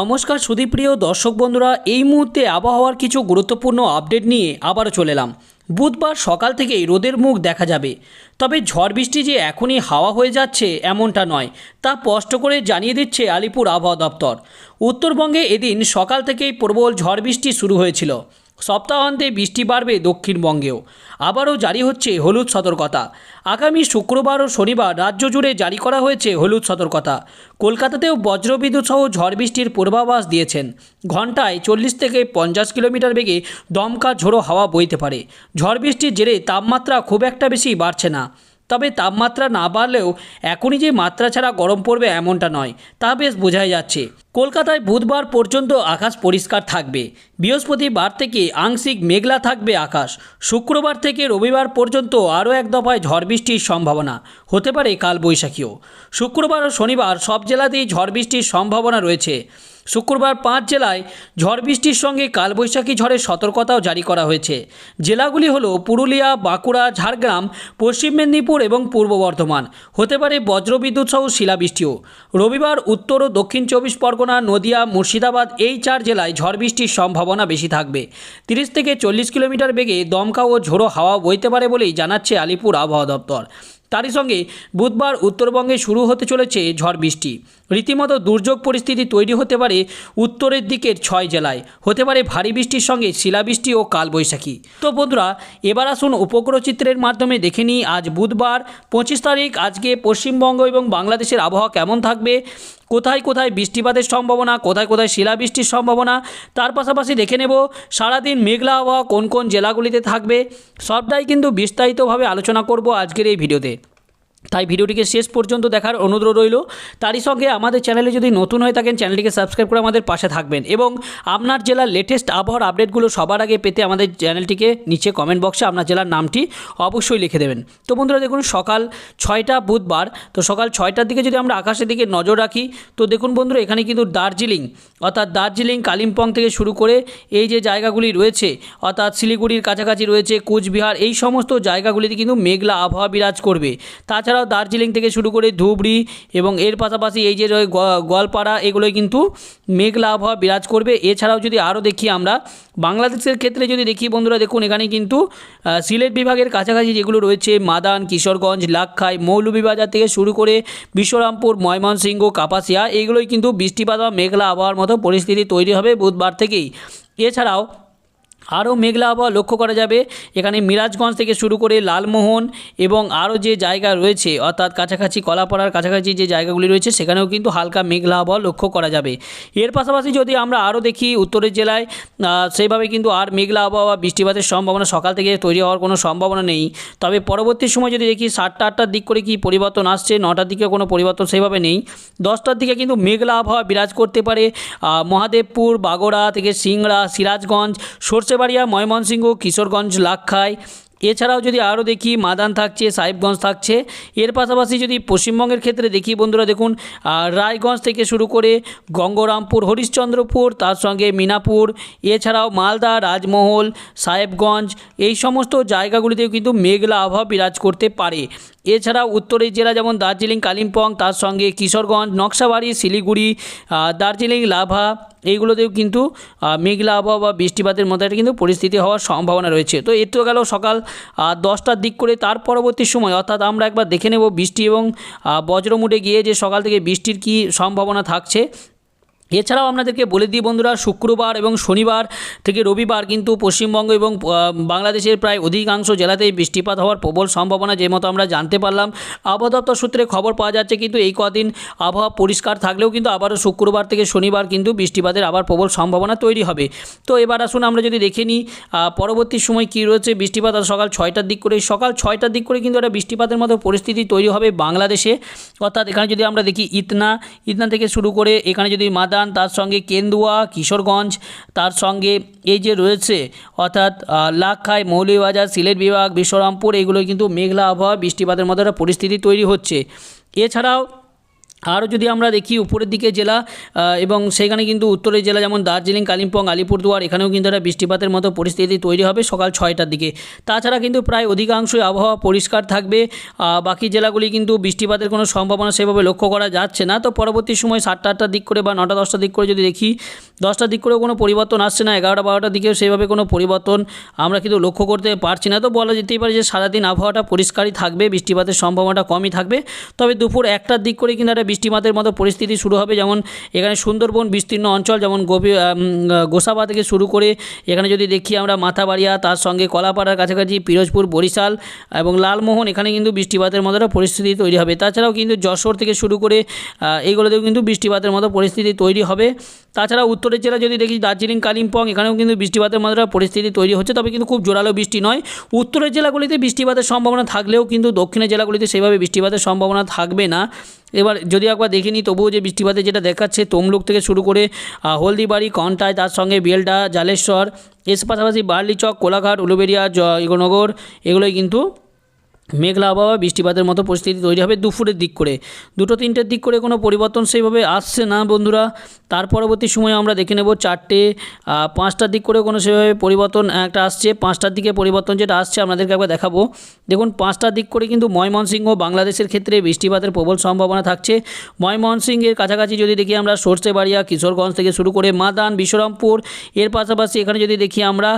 নমস্কার সুধীপ্রিয় দর্শক বন্ধুরা, এই মুহূর্তে আবহাওয়ার কিছু গুরুত্বপূর্ণ আপডেট নিয়ে আবারও চলে এলাম। বুধবার সকাল থেকেই রোদের মুখ দেখা যাবে, তবে ঝড় বৃষ্টি যে এখনই হাওয়া হয়ে যাচ্ছে এমনটা নয়, তা স্পষ্ট করে জানিয়ে দিচ্ছে আলিপুর আবহাওয়া দপ্তর। উত্তরবঙ্গে এদিন সকাল থেকেই প্রবল ঝড় বৃষ্টি শুরু হয়েছিল। সপ্তাহান্তে বৃষ্টি বাড়বে দক্ষিণবঙ্গেও। আবারও জারি হচ্ছে হলুদ সতর্কতা। আগামী শুক্রবার ও শনিবার রাজ্য জুড়ে জারি করা হয়েছে হলুদ সতর্কতা। কলকাতাতেও বজ্রবিদ্যুৎ সহ ঝড় বৃষ্টির পূর্বাভাস দিয়েছেন। ঘন্টায় 40 থেকে 50 কিলোমিটার বেগে দমকা ঝোড়ো হাওয়া বইতে পারে। ঝড় বৃষ্টির জেরে তাপমাত্রা খুব একটা বেশি বাড়ছে না, তবে তাপমাত্রা না বাড়লেও এখনই যে মাত্রা ছাড়া গরম পড়বে এমনটা নয়, তা বেশ বোঝাই যাচ্ছে। কলকাতায় বুধবার পর্যন্ত আকাশ পরিষ্কার থাকবে। বৃহস্পতিবার থেকে আংশিক মেঘলা থাকবে আকাশ। শুক্রবার থেকে রবিবার পর্যন্ত আরও এক দফায় ঝড় বৃষ্টির সম্ভাবনা, হতে পারে কালবৈশাখীও। শুক্রবার ও শনিবার সব জেলাতেই ঝড় বৃষ্টির সম্ভাবনা রয়েছে। শুক্রবার 5 জেলায় ঝড় বৃষ্টির সঙ্গে কালবৈশাখী ঝড়ের সতর্কতাও জারি করা হয়েছে। জেলাগুলি হলো পুরুলিয়া, বাঁকুড়া, ঝাড়গ্রাম, পশ্চিম মেদিনীপুর এবং পূর্ব বর্ধমান। হতে পারে বজ্রবিদ্যুৎ সহ শিলাবৃষ্টিও। রবিবার উত্তর ও দক্ষিণ 24 পরগনা, নদিয়া, মুর্শিদাবাদ এই 4 জেলায় ঝড় বৃষ্টির সম্ভাবনা বেশি থাকবে। 30 থেকে 40 কিলোমিটার বেগে দমকা ও ঝোড়ো হাওয়া বইতে পারে বলেই জানাচ্ছে আলিপুর আবহাওয়া দপ্তর। তারই সঙ্গে বুধবার উত্তরবঙ্গে শুরু হতে চলেছে ঝড় বৃষ্টি। রীতিমতো দুর্যোগ পরিস্থিতি তৈরি হতে পারে উত্তরের দিকের 6 জেলায়। হতে পারে ভারী বৃষ্টির সঙ্গে শিলাবৃষ্টি ও কালবৈশাখী। তো বন্ধুরা, এবার আসুন উপগ্রহ চিত্রের মাধ্যমে দেখে নিই আজ বুধবার 25 তারিখ আজকে পশ্চিমবঙ্গ এবং বাংলাদেশের আবহাওয়া কেমন থাকবে, কোথায় কোথায় বৃষ্টিপাতের সম্ভাবনা, কোথায় কোথায় শিলাবৃষ্টির সম্ভাবনা। তার পাশাপাশি দেখে নেব সারাদিন মেঘলা আবহাওয়া কোন কোন জেলাগুলিতে থাকবে। সবটাই কিন্তু বিস্তারিতভাবে আলোচনা করব আজকের এই ভিডিওতে, তাই ভিডিওটিকে শেষ পর্যন্ত দেখার অনুরোধ রইল। তারই সঙ্গে আমাদের চ্যানেলে যদি নতুন হয়ে থাকেন চ্যানেলটিকে সাবস্ক্রাইব করে আমাদের পাশে থাকবেন এবং আপনার জেলার লেটেস্ট আবহাওয়ার আপডেটগুলো সবার আগে পেতে আমাদের চ্যানেলটিকে নিচে কমেন্ট বক্সে আপনার জেলার নামটি অবশ্যই লিখে দেবেন। তো বন্ধুরা দেখুন, সকাল 6টা বুধবার, তো সকাল 6টার দিকে যদি আমরা আকাশের দিকে নজর রাখি, তো দেখুন বন্ধুরা এখানে কিন্তু দার্জিলিং, অর্থাৎ দার্জিলিং, কালিম্পং থেকে শুরু করে এই যে জায়গাগুলি রয়েছে, অর্থাৎ শিলিগুড়ির কাছাকাছি রয়েছে, কোচবিহার, এই সমস্ত জায়গাগুলিতে কিন্তু মেঘলা আবহাওয়া বিরাজ করবে। তাছাড়াও দার্জিলিং থেকে শুরু করে ধুবড়ি এবং এর পাশাপাশি এই যে গোয়ালপাড়া, এগুলোই কিন্তু মেঘলা আবহাওয়া বিরাজ করবে। এছাড়াও যদি আরও দেখি আমরা বাংলাদেশের ক্ষেত্রে যদি দেখি বন্ধুরা, দেখুন এখানে কিন্তু সিলেট বিভাগের কাছাকাছি যেগুলো রয়েছে মাদান, কিশোরগঞ্জ, লাক্ষাই, মৌলভীবাজার থেকে শুরু করে বিশ্বরামপুর, ময়মনসিংহ, কাপাসিয়া, এইগুলোই কিন্তু বৃষ্টিপাত বা মেঘলা আবহাওয়ার মতো পরিস্থিতি তৈরি হবে বুধবার থেকেই। এছাড়াও আরও মেঘলা আবহাওয়া লক্ষ্য করা যাবে এখানে মিরাজগঞ্জ থেকে শুরু করে লালমোহন এবং আরও যে জায়গা রয়েছে, অর্থাৎ কাছাকাছি কলাপাড়ার কাছাকাছি যে জায়গাগুলি রয়েছে সেখানেও কিন্তু হালকা মেঘলা আবহাওয়া লক্ষ্য করা যাবে। এর পাশাপাশি যদি আমরা আরও দেখি উত্তরের জেলায় সেইভাবে কিন্তু আর মেঘলা আবহাওয়া বৃষ্টিপাতের সম্ভাবনা সকাল থেকে তৈরি হওয়ার কোনো সম্ভাবনা নেই। তবে পরবর্তী সময় যদি দেখি 7টা 8টার দিক করে কি পরিবর্তন আসছে, 9টার দিকে কোনো পরিবর্তন সেইভাবে নেই। 10টার দিকে কিন্তু মেঘলা আবহাওয়া বিরাজ করতে পারে মহাদেবপুর, বাগড়া থেকে সিংড়া, সিরাজগঞ্জ, সরষেবাড়িয়া, ময়মনসিংহ, কিশোরগঞ্জ, লাক্ষাই। এছাড়াও যদি আরও দেখি মাদান থাকছে, সাহেবগঞ্জ থাকছে। এর পাশাপাশি যদি পশ্চিমবঙ্গের ক্ষেত্রে দেখি বন্ধুরা, দেখুন রায়গঞ্জ থেকে শুরু করে গঙ্গরামপুর, হরিশ্চন্দ্রপুর, তার সঙ্গে মিনাপুর, এছাড়াও মালদা, রাজমহল, সাহেবগঞ্জ, এই সমস্ত জায়গাগুলিতেও কিন্তু মেঘলা আবহাওয়া বিরাজ করতে পারে। এছাড়াও উত্তরের জেলা যেমন দার্জিলিং, কালিম্পং, তার সঙ্গে কিশোরগঞ্জ, নকশাবাড়ি, শিলিগুড়ি, দার্জিলিং, লাভা, এইগুলোতেও কিন্তু মেঘলা আবহাওয়া বা বৃষ্টিপাতের মধ্যে একটা কিন্তু পরিস্থিতি হওয়ার সম্ভাবনা রয়েছে। তো এর তো গেল সকাল 10টার দিক করে। তার পরবর্তী সময় অর্থাৎ আমরা একবার দেখে নেব বৃষ্টি এবং বজ্রমুটে গিয়ে যে সকাল থেকে বৃষ্টির কী সম্ভাবনা থাকছে। এছাড়াও আপনাদেরকে বলে দিই বন্ধুরা, শুক্রবার এবং শনিবার থেকে রবিবার কিন্তু পশ্চিমবঙ্গ এবং বাংলাদেশের প্রায় অধিকাংশ জেলাতেই বৃষ্টিপাত হওয়ার প্রবল সম্ভাবনা যে মতো আমরা জানতে পারলাম। আবহাওয়া দপ্তর সূত্রে খবর পাওয়া যাচ্ছে কিন্তু এই কদিন আবহাওয়া পরিষ্কার থাকলেও কিন্তু আবারও শুক্রবার থেকে শনিবার কিন্তু বৃষ্টিপাতের আবার প্রবল সম্ভাবনা তৈরি হবে। তো এবার আসুন আমরা যদি দেখে নিই পরবর্তী সময় কী রয়েছে। বৃষ্টিপাত সকাল 6টার দিক করে, সকাল 6টার দিক করে কিন্তু একটা বৃষ্টিপাতের মতো পরিস্থিতি তৈরি হবে বাংলাদেশে। অর্থাৎ এখানে যদি আমরা দেখি ইতনা থেকে শুরু করে এখানে যদি মাদান, তার সঙ্গে কেন্দুয়া, কিশোরগঞ্জ, তার সঙ্গে এই যে রয়েছে অর্থাৎ লাক্ষাই, মৌলভীবাজার, সিলেট বিভাগ, বিশ্বরামপুর, এগুলোই কিন্তু মেঘলা আবহাওয়া বৃষ্টিপাতের মতো একটা পরিস্থিতি তৈরি হচ্ছে। এছাড়াও আরও যদি আমরা দেখি উপরের দিকে জেলা এবং সেখানে কিন্তু উত্তরের জেলা যেমন দার্জিলিং, কালিম্পং, আলিপুরদুয়ার এখানেও কিন্তু একটা বৃষ্টিপাতের মতো পরিস্থিতি তৈরি হবে সকাল 6টার দিকে। তাছাড়া কিন্তু প্রায় অধিকাংশই আবহাওয়া পরিষ্কার থাকবে। বাকি জেলাগুলি কিন্তু বৃষ্টিপাতের কোনো সম্ভাবনা সেভাবে লক্ষ্য করা যাচ্ছে না। তো পরবর্তী সময় 7টা 8টার দিক করে বা 9টা 10টার দিক করে যদি দেখি, 10টার দিক করেও কোনো পরিবর্তন আসছে না, 11টা 12টার দিকেও সেভাবে কোনো পরিবর্তন আমরা কিন্তু লক্ষ্য করতে পারছি না। তো বলা যেতেই পারে যে সারাদিন আবহাওয়াটা পরিষ্কারই থাকবে, বৃষ্টিপাতের সম্ভাবনাটা কমই থাকবে। তবে দুপুর 1টার দিক করে কিন্তু একটা বৃষ্টিপাতের মতো পরিস্থিতি শুরু হবে। যেমন এখানে সুন্দরবন বিস্তীর্ণ অঞ্চল, যেমন গোসাবা থেকে শুরু করে এখানে যদি দেখি আমরা মাথাবাড়িয়া, তার সঙ্গে কলাপাড়ার কাছাকাছি পিরোজপুর, বরিশাল এবং লালমোহন, এখানে কিন্তু বৃষ্টিপাতের মতো একটা পরিস্থিতি তৈরি হবে। তাছাড়াও কিন্তু যশোর থেকে শুরু করে এইগুলোতেও কিন্তু বৃষ্টিপাতের মতো পরিস্থিতি তৈরি হবে। তাছাড়া উত্তরের জেলা যদি দেখি দার্জিলিং, কালিম্পং, এখানেও কিন্তু বৃষ্টিপাতের মতো একটা পরিস্থিতি তৈরি হচ্ছে, তবে কিন্তু খুব জোরালো বৃষ্টি নয়। উত্তরের জেলাগুলিতে বৃষ্টিপাতের সম্ভাবনা থাকলেও কিন্তু দক্ষিণের জেলাগুলিতে সেভাবে বৃষ্টিপাতের সম্ভাবনা থাকবে না। এবার যদি একবার দেখে নিই, তবুও যে বৃষ্টিপাতের যেটা দেখাচ্ছে তমলুক থেকে শুরু করে হলদিবাড়ি, কন্টাই, তার সঙ্গে বেলডা, জালেশ্বর, এর পাশাপাশি বার্লিচক, কোলাঘাট, উলুবেড়িয়া, জয়নগর, এগুলোই কিন্তু মেঘলা আবহাওয়া, বৃষ্টিপাতের মতো পরিস্থিতি তৈরি হবে দুপুরের দিক করে। 2টো 3টের দিক করে কোনো পরিবর্তন সেইভাবে আসছে না বন্ধুরা। তার পরবর্তী সময়ে আমরা দেখে নেব 4টে 5টার দিক করে কোনো সেভাবে পরিবর্তন একটা আসছে। 5টার দিকে পরিবর্তন যেটা আসছে আপনাদেরকে একবার দেখাবো। দেখুন 5টার দিক করে কিন্তু ময়মনসিংহ, বাংলাদেশের ক্ষেত্রে বৃষ্টিপাতের প্রবল সম্ভাবনা থাকছে। ময়মনসিংহের কাছাকাছি যদি দেখি আমরা সরষেবাড়িয়া, কিশোরগঞ্জ থেকে শুরু করে মাদান, বিশ্বরামপুর, এর পাশাপাশি এখানে যদি দেখি আমরা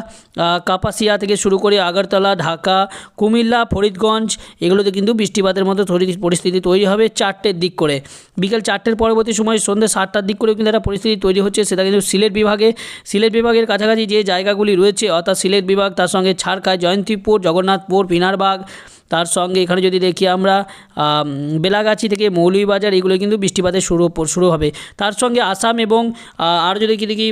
কাপাসিয়া থেকে শুরু করে আগরতলা, ঢাকা, কুমিল্লা, ফরিদগঞ্জ, এগুলোতে কিন্তু বৃষ্টিপাতের মতো পরিস্থিতি তৈরি হবে 4টের দিক করে। বিকেল 4টের পরবর্তী সময় সন্ধ্যে 7টার দিক করেও কিন্তু একটা পরিস্থিতি তৈরি হচ্ছে, সেটা কিন্তু সিলেট বিভাগের কাছাকাছি যে জায়গাগুলি রয়েছে, অর্থাৎ সিলেট বিভাগ, তার সঙ্গে ছাড়খাই, জয়ন্তীপুর, জগন্নাথপুর, পিনারবাগ, তার সঙ্গে এখানে যদি দেখি আমরা বেলাগাছি থেকে মৌলভীবাজার, এগুলো কিন্তু বৃষ্টিপাতের শুরু হবে। তার সঙ্গে আসাম এবং আর যদি দেখি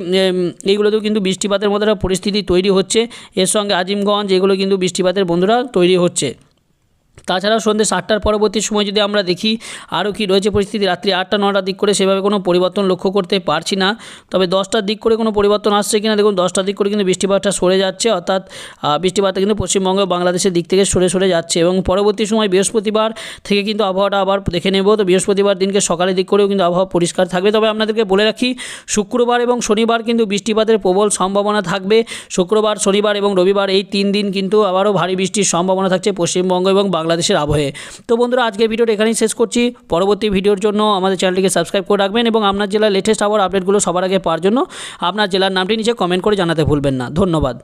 এইগুলোতেও কিন্তু বৃষ্টিপাতের মতো একটা পরিস্থিতি তৈরি হচ্ছে। এর সঙ্গে আজিমগঞ্জ, এগুলো কিন্তু বৃষ্টিপাতের বন্ধুরা তৈরি হচ্ছে। তাছাড়াও সন্ধ্যে 7টার পরবর্তী সময় যদি আমরা দেখি আরও কি রয়েছে পরিস্থিতি, রাত্রি 8টা 9টার দিক করে সেভাবে কোনো পরিবর্তন লক্ষ্য করতে পারছি না। তবে 10টার দিক করে কোনো পরিবর্তন আসছে কিনা দেখুন, 10টার দিক করে কিন্তু বৃষ্টিপাতটা সরে যাচ্ছে, অর্থাৎ বৃষ্টিপাতটা কিন্তু পশ্চিমবঙ্গ ও বাংলাদেশের দিক থেকে সরে যাচ্ছে। এবং পরবর্তী সময় বৃহস্পতিবার থেকে কিন্তু আবহাওয়াটা আবার দেখে নেব। তো বৃহস্পতিবার দিনকে সকালের দিক করেও কিন্তু আবহাওয়া পরিষ্কার থাকবে। তবে আপনাদেরকে বলে রাখি, শুক্রবার এবং শনিবার কিন্তু বৃষ্টিপাতের প্রবল সম্ভাবনা থাকবে। শুক্রবার, শনিবার এবং রবিবার এই 3 দিন কিন্তু আবারও ভারী বৃষ্টির সম্ভাবনা থাকছে পশ্চিমবঙ্গ এবং বাংলাদেশের আবহে। তো বন্ধুরা, আজকের ভিডিওটা এখানেই শেষ করছি। পরবর্তী ভিডিওর জন্য আমাদের চ্যানেলটিকে সাবস্ক্রাইব করে রাখবেন এবং আপনার জেলার লেটেস্ট আবহাওয়ার আপডেটগুলো সবার আগে পাওয়ার জন্য আপনার জেলার নামটি নিচে কমেন্ট করে জানাতে ভুলবেন না। ধন্যবাদ।